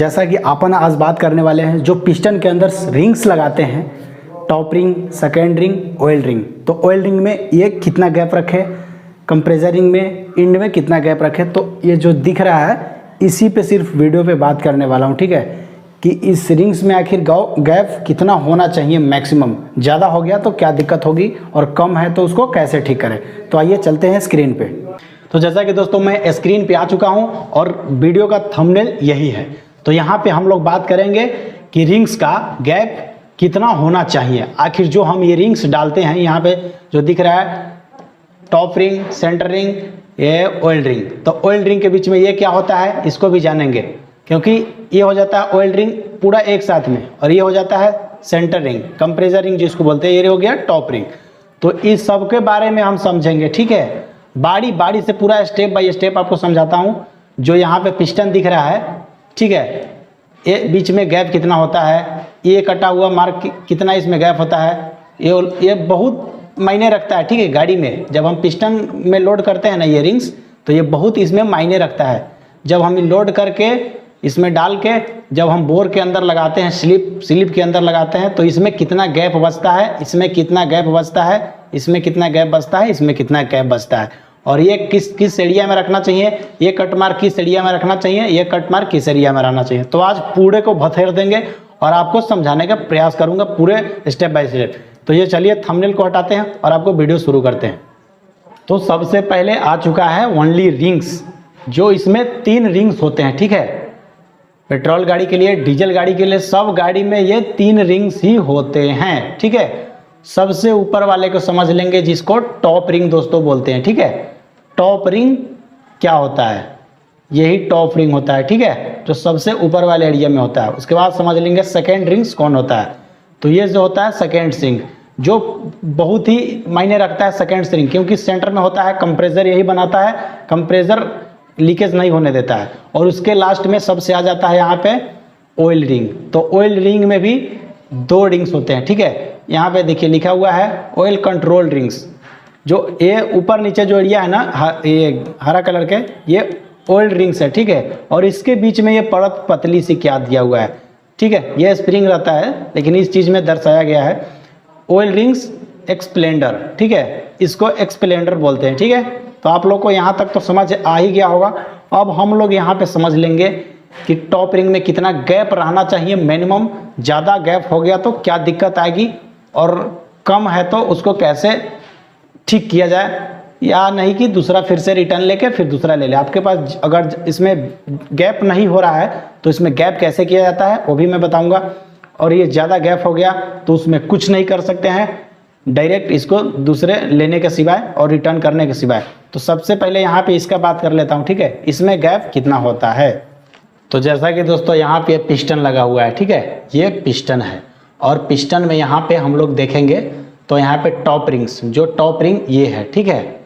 जैसा कि अपन आज बात करने वाले हैं जो पिस्टन के अंदर रिंग्स लगाते हैं, top ring, second ring, oil ring. तो ऑयल रिंग में ये कितना गैप रखे, कंप्रेसर रिंग में इंड में कितना गैप रखे, तो ये जो दिख रहा है इसी पे सिर्फ वीडियो पे बात करने वाला हूँ। ठीक है, कि इस रिंग्स में आखिर गैप कितना होना चाहिए मैक्सिमम, ज़्यादा हो गया तो क्या दिक्कत होगी और कम है तो उसको कैसे ठीक करें। तो आइए चलते हैं स्क्रीन पे। तो जैसा कि दोस्तों मैं स्क्रीन पे आ चुका हूं और वीडियो का थंबनेल यही है। तो यहाँ पे हम लोग बात करेंगे कि रिंग्स का गैप कितना होना चाहिए। आखिर जो हम ये रिंग्स डालते हैं, यहाँ पे जो दिख रहा है टॉप रिंग, सेंटर रिंग, ये ऑयल रिंग। तो ऑयल रिंग के बीच में ये क्या होता है इसको भी जानेंगे, क्योंकि ये हो जाता है ऑयल रिंग पूरा एक साथ में, और ये हो जाता है सेंटर रिंग, कंप्रेसर रिंग जिसको बोलते हैं, ये हो गया टॉप रिंग। तो इस सब के बारे में हम समझेंगे। ठीक है, बारी बारी से पूरा स्टेप बाय स्टेप आपको समझाता हूँ। जो यहाँ पे पिस्टन दिख रहा है, ठीक है, ये बीच में गैप कितना होता है, ये कटा हुआ मार्क कितना इसमें गैप होता है, ये बहुत मायने रखता है। ठीक है, गाड़ी में जब हम पिस्टन में लोड करते हैं ना ये रिंग्स, तो ये बहुत इसमें मायने रखता है। जब हम लोड करके इसमें डाल के जब हम बोर के अंदर लगाते हैं, स्लिप के अंदर लगाते हैं, तो इसमें कितना गैप बचता है, इसमें कितना गैप बचता है, इसमें कितना गैप बचता है, इसमें कितना गैप बचता है, और ये किस एरिया में रखना चाहिए, ये कट मार्क किस एरिया में रखना चाहिए, ये कट मार्क किस एरिया में रहना चाहिए। तो आज पूरे को बखेर देंगे और आपको समझाने का प्रयास करूंगा पूरे स्टेप बाय स्टेप। तो ये चलिए थंबनेल को हटाते हैं और आपको वीडियो शुरू करते हैं। तो सबसे पहले आ चुका है ओनली रिंग्स, जो इसमें 3 रिंग्स होते हैं। ठीक है, पेट्रोल गाड़ी के लिए, डीजल गाड़ी के लिए, सब गाड़ी में ये 3 रिंग्स ही होते हैं। ठीक है, सबसे ऊपर वाले को समझ लेंगे जिसको टॉप रिंग दोस्तों बोलते हैं। ठीक है, टॉप रिंग क्या होता है, यही टॉप रिंग होता है। ठीक है, जो सबसे ऊपर वाले एरिया में होता है। उसके बाद समझ लेंगे सेकेंड रिंग्स कौन होता है। तो ये जो होता है सेकेंड रिंग, जो बहुत ही मायने रखता है सेकेंड रिंग, क्योंकि सेंटर में होता है कंप्रेसर, यही बनाता है, कंप्रेसर लीकेज नहीं होने देता है। और उसके लास्ट में सबसे आ जाता है यहाँ पे ऑयल रिंग। तो ऑयल रिंग में भी 2 रिंग्स होते हैं। ठीक है, यहाँ पे देखिए लिखा हुआ है ऑयल कंट्रोल रिंग्स। जो ये ऊपर नीचे जो एरिया है ना, ये हरा कलर के, ये ऑयल रिंग्स है। ठीक है, और इसके बीच में ये परत पतली सी क्या दिया हुआ है। ठीक है, ये स्प्रिंग रहता है, लेकिन इस चीज़ में दर्शाया गया है ऑयल रिंग्स एक्सप्लेंडर। ठीक है, इसको एक्सप्लेंडर बोलते हैं। ठीक है, तो आप लोग को यहाँ तक तो समझ आ ही गया होगा। अब हम लोग यहाँ पे समझ लेंगे कि टॉप रिंग में कितना गैप रहना चाहिए मिनिमम। ज़्यादा गैप हो गया तो क्या दिक्कत आएगी, और कम है तो उसको कैसे ठीक किया जाए, या नहीं कि दूसरा फिर से रिटर्न लेके फिर दूसरा ले ले। आपके पास अगर इसमें गैप नहीं हो रहा है तो इसमें गैप कैसे किया जाता है वो भी मैं बताऊँगा। और ये ज़्यादा गैप हो गया तो उसमें कुछ नहीं कर सकते हैं, डायरेक्ट इसको दूसरे लेने के सिवाय और रिटर्न करने के सिवाय। तो सबसे पहले यहाँ पे इसका बात कर लेता हूँ। ठीक है, इसमें गैप कितना होता है। तो जैसा कि दोस्तों यहाँ पे पिस्टन लगा हुआ है। ठीक है, ये पिस्टन है, और पिस्टन में यहाँ पे हम लोग देखेंगे तो यहाँ पे टॉप रिंग्स, जो टॉप रिंग ये है। ठीक है,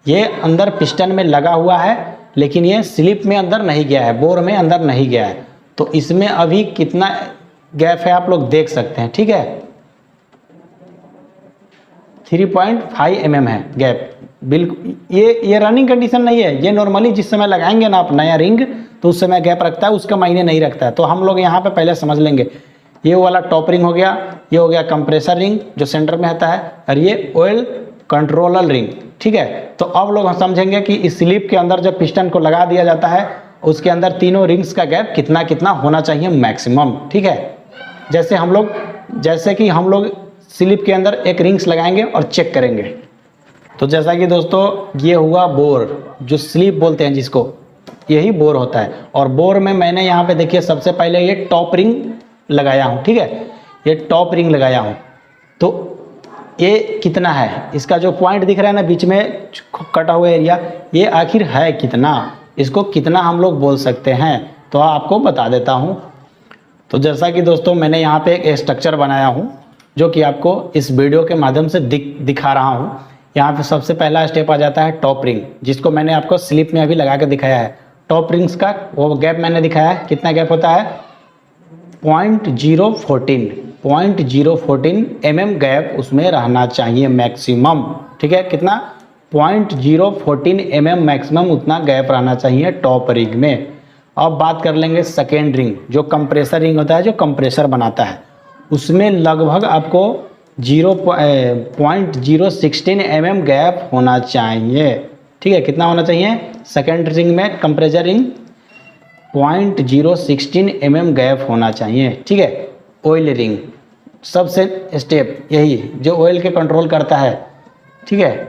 ये अंदर पिस्टन में लगा हुआ है, लेकिन ये स्लिप में अंदर नहीं गया है, बोर में अंदर नहीं गया है। तो इसमें अभी कितना गैप है आप लोग देख सकते हैं। ठीक है, 3.5 mm है गैप। बिल्कुल ये रनिंग कंडीशन नहीं है, ये नॉर्मली जिस समय लगाएंगे ना आप नया रिंग तो उस समय गैप रखता है, उसका मायने नहीं रखता है। तो हम लोग यहाँ पे पहले समझ लेंगे, ये वाला टॉप रिंग हो गया, ये हो गया कंप्रेसर रिंग जो सेंटर में आता है, और ये ऑयल कंट्रोलर रिंग। ठीक है, तो अब लोग हम समझेंगे कि इस स्लिप के अंदर जब पिस्टन को लगा दिया जाता है उसके अंदर तीनों रिंग्स का गैप कितना कितना होना चाहिए मैक्सिमम। ठीक है, जैसे कि हम लोग स्लिप के अंदर एक रिंग्स लगाएंगे और चेक करेंगे। तो जैसा कि दोस्तों ये हुआ बोर, जो स्लिप बोलते हैं जिसको, यही बोर होता है। और बोर में मैंने यहाँ पे देखिए सबसे पहले ये टॉप रिंग लगाया हूँ। ठीक है, ये टॉप रिंग लगाया हूँ। तो ये कितना है, इसका जो पॉइंट दिख रहा है ना बीच में कटा हुआ एरिया, ये आखिर है कितना, इसको कितना हम लोग बोल सकते हैं, तो आपको बता देता हूँ। तो जैसा कि दोस्तों मैंने यहाँ पे एक स्ट्रक्चर बनाया हूँ जो कि आपको इस वीडियो के माध्यम से दिखा रहा हूँ। यहाँ पे सबसे पहला स्टेप आ जाता है टॉप रिंग, जिसको मैंने आपको स्लिप में अभी लगा के दिखाया है। टॉप रिंग्स का वो गैप मैंने दिखाया है, कितना गैप होता है, 0.014 mm गैप उसमें रहना चाहिए मैक्सिमम। ठीक है, कितना, 0.014 mm मैक्सिमम उतना गैप रहना चाहिए टॉप रिंग में। अब बात कर लेंगे सेकेंड रिंग, जो कंप्रेसर रिंग होता है, जो कंप्रेसर बनाता है, उसमें लगभग आपको 0.016 mm गैप होना चाहिए। ठीक है, कितना होना चाहिए? सेकेंड रिंग में कंप्रेसर रिंग 0.016 mm गैप होना चाहिए। ठीक है, ऑयल रिंग सबसे स्टेप यही जो ऑयल के कंट्रोल करता है। ठीक है,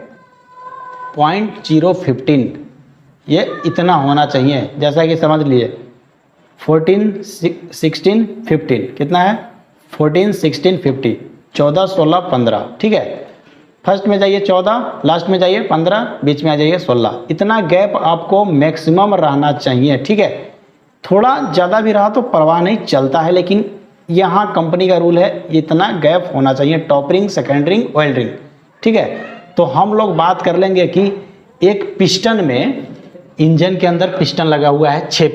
0.015 ये इतना होना चाहिए। जैसा कि समझ लिए 14, 16, 15 कितना है? 14, 16, 15 14, 16, 15। ठीक है, फर्स्ट में जाइए 14, लास्ट में जाइए 15, बीच में आ जाइए 16। इतना गैप आपको मैक्सिमम रहना चाहिए। ठीक है, थोड़ा ज़्यादा भी रहा तो परवाह नहीं, चलता है, लेकिन यहाँ कंपनी का रूल है इतना गैप होना चाहिए। Top ring, second ring, oil ring. ठीक है, तो हम लोग बात कर लेंगे कि एक पिस्टन में, इंजन के अंदर पिस्टन लगा हुआ है, 8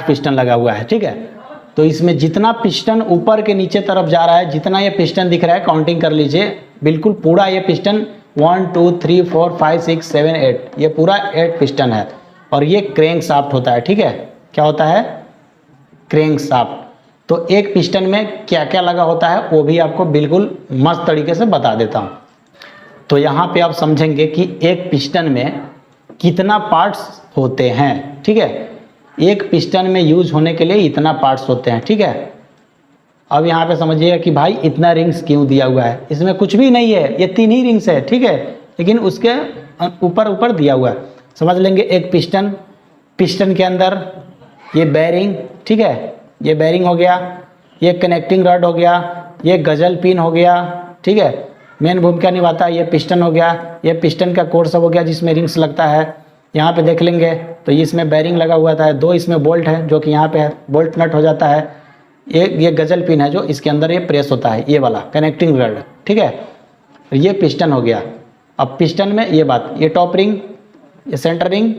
पिस्टन लगा हुआ है। ठीक है, तो इसमें जितना पिस्टन ऊपर के नीचे तरफ जा रहा है, जितना ये पिस्टन दिख रहा है काउंटिंग कर लीजिए, बिल्कुल पूरा ये पिस्टन 1 2 3 4 5 6 7 8 ये पूरा 8 पिस्टन है। और ये क्रैंक शाफ्ट होता है। ठीक है, क्या होता है? Crank shaft. तो एक पिस्टन में क्या क्या लगा होता है वो भी आपको बिल्कुल मस्त तरीके से बता देता हूँ। तो यहाँ पे आप समझेंगे कि एक पिस्टन में कितना पार्ट्स होते हैं। ठीक है, एक पिस्टन में यूज होने के लिए इतना पार्ट्स होते हैं। ठीक है, अब यहाँ पे समझिएगा कि भाई इतना रिंग्स क्यों दिया हुआ है? इसमें कुछ भी नहीं है, ये 3 ही रिंग्स है। ठीक है, लेकिन उसके ऊपर दिया हुआ है। समझ लेंगे एक पिस्टन के अंदर ये बैरिंग। ठीक है, ये बैरिंग हो गया, ये कनेक्टिंग रॉड हो गया, ये गजल पिन हो गया। ठीक है, मेन भूमिका निभाता है। ये पिस्टन हो गया, ये पिस्टन का कोर सब हो गया जिसमें रिंग्स लगता है। यहाँ पे देख लेंगे तो इसमें बैरिंग लगा हुआ था, 2 इसमें बोल्ट है जो कि यहाँ पे है, बोल्ट नट हो जाता है। ये गजल पिन है जो इसके अंदर ये प्रेस होता है, ये वाला कनेक्टिंग रॉड। ठीक है, ये पिस्टन हो गया। अब पिस्टन में ये बात, ये टॉप रिंग, ये सेंटर रिंग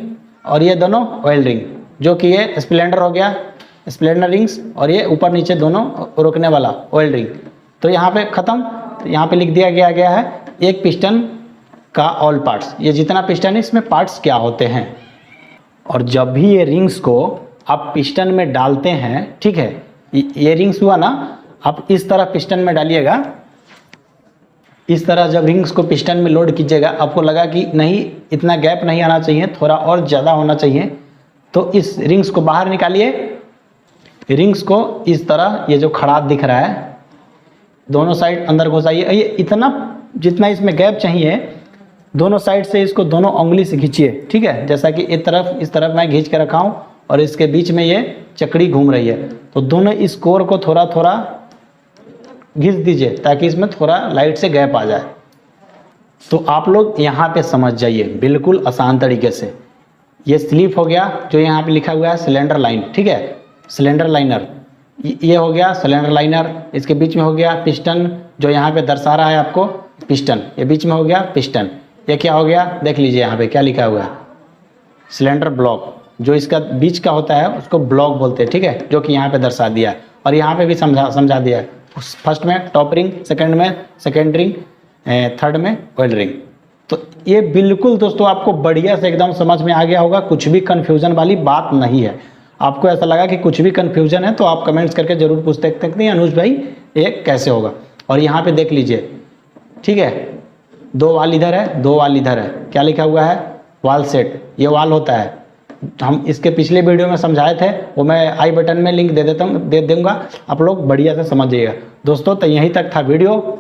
और ये दोनों ऑयल रिंग, जो कि ये स्प्लेंडर हो गया, स्प्लेंडर रिंग्स, और ये ऊपर नीचे दोनों रोकने वाला ऑयल रिंग। तो यहाँ पे ख़त्म। तो यहाँ पे लिख दिया गया है एक पिस्टन का ऑल पार्ट्स। ये जितना पिस्टन है इसमें पार्ट्स क्या होते हैं। और जब भी ये रिंग्स को आप पिस्टन में डालते हैं, ठीक है, ये रिंग्स हुआ ना, आप इस तरह पिस्टन में डालिएगा। इस तरह जब रिंग्स को पिस्टन में लोड कीजिएगा, आपको लगा कि नहीं इतना गैप नहीं आना चाहिए, थोड़ा और ज़्यादा होना चाहिए, तो इस रिंग्स को बाहर निकालिए। रिंग्स को इस तरह, ये जो खड़ात दिख रहा है, दोनों साइड अंदर घुसाइए। ये इतना जितना इसमें गैप चाहिए, दोनों साइड से इसको दोनों उंगली से खींचिए। ठीक है, जैसा कि इस तरफ मैं खींच के रखा हूँ और इसके बीच में ये चकड़ी घूम रही है, तो दोनों इस कोर को थोड़ा थोड़ा घिस दीजिए ताकि इसमें थोड़ा लाइट से गैप आ जाए। तो आप लोग यहाँ पे समझ जाइए बिल्कुल आसान तरीके से। ये स्लीप हो गया जो यहाँ पे लिखा हुआ है सिलेंडर लाइन। ठीक है, सिलेंडर लाइनर ये हो गया सिलेंडर लाइनर। इसके बीच में हो गया पिस्टन, जो यहाँ पे दर्शा रहा है आपको पिस्टन, ये बीच में हो गया पिस्टन। ये क्या हो गया देख लीजिए, यहाँ पे क्या लिखा हुआ है, सिलेंडर ब्लॉक। जो इसका बीच का होता है उसको ब्लॉक बोलते हैं। ठीक है, जो कि यहाँ पे दर्शा दिया है, और यहाँ पे भी समझा दिया है। फर्स्ट में टॉप रिंग, सेकंड में सेकंड रिंग, थर्ड में ऑयल रिंग। तो ये बिल्कुल दोस्तों आपको बढ़िया से एकदम समझ में आ गया होगा, कुछ भी कन्फ्यूजन वाली बात नहीं है। आपको ऐसा लगा कि कुछ भी कन्फ्यूजन है तो आप कमेंट्स करके जरूर पूछ सकते हैं अनुज भाई ये कैसे होगा। और यहाँ पे देख लीजिए, ठीक है, 2 वाल इधर है, 2 वाल इधर है। क्या लिखा हुआ है, वाल सेट। ये वाल होता है, हम इसके पिछले वीडियो में समझाए थे, वो मैं आई बटन में लिंक दे दूंगा, आप लोग बढ़िया से समझिएगा दोस्तों। तो यहीं तक था वीडियो।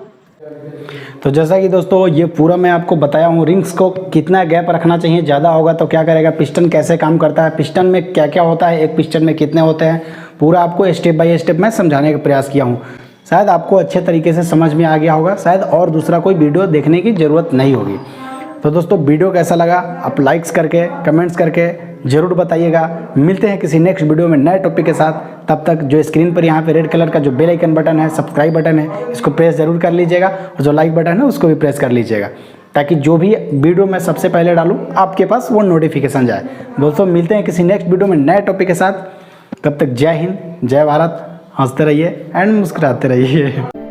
तो जैसा कि दोस्तों ये पूरा मैं आपको बताया हूँ, रिंग्स को कितना गैप रखना चाहिए, ज़्यादा होगा तो क्या करेगा, पिस्टन कैसे काम करता है, पिस्टन में क्या क्या होता है, एक पिस्टन में कितने होते हैं, पूरा आपको स्टेप बाय स्टेप मैं समझाने का प्रयास किया हूँ। शायद आपको अच्छे तरीके से समझ में आ गया होगा, शायद और दूसरा कोई वीडियो देखने की ज़रूरत नहीं होगी। तो दोस्तों वीडियो कैसा लगा आप लाइक्स करके कमेंट्स करके ज़रूर बताइएगा। मिलते हैं किसी नेक्स्ट वीडियो में नए टॉपिक के साथ। तब तक जो स्क्रीन पर यहाँ पे रेड कलर का जो बेल आइकन बटन है, सब्सक्राइब बटन है, इसको प्रेस ज़रूर कर लीजिएगा, और जो लाइक बटन है उसको भी प्रेस कर लीजिएगा, ताकि जो भी वीडियो मैं सबसे पहले डालूँ आपके पास वो नोटिफिकेशन जाए। दोस्तों मिलते हैं किसी नेक्स्ट वीडियो में नए टॉपिक के साथ। तब तक जय हिंद, जय भारत, हंसते रहिए एंड मुस्कुराते रहिए।